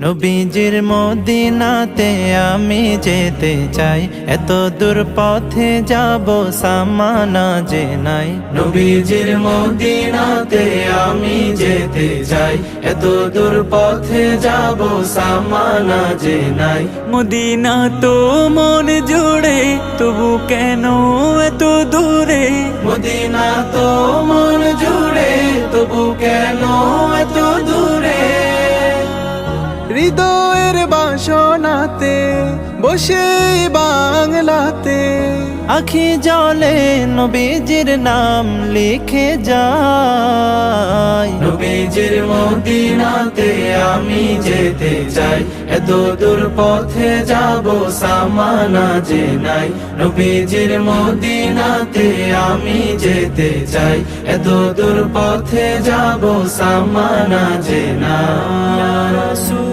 নবীজির মদিনাতে আমি যেতে চাই, এত দূর পথে যাব সামানা যে নাই। নবীজির মদিনাতে আমি যেতে চাই, এত দূর পথে যাব সামানা যে নাই। মদিনা তো মন জুড়ে, তবু কেন এত দূরে? মদিনা তো মন জুড়ে, তবু কেন এত দূরে? হৃদয়ের বাসনাতে বসে বাংলাতে আখি জলে নবীজির নাম লিখে যাই। নবীজির মদিনাতে আমি যেতে চাই, এত দূর পথে যাব সামানা যে নাই। নবীজির মদিনাতে আমি যেতে চাই, এত দূর পথে যাব সামানা যে নাই।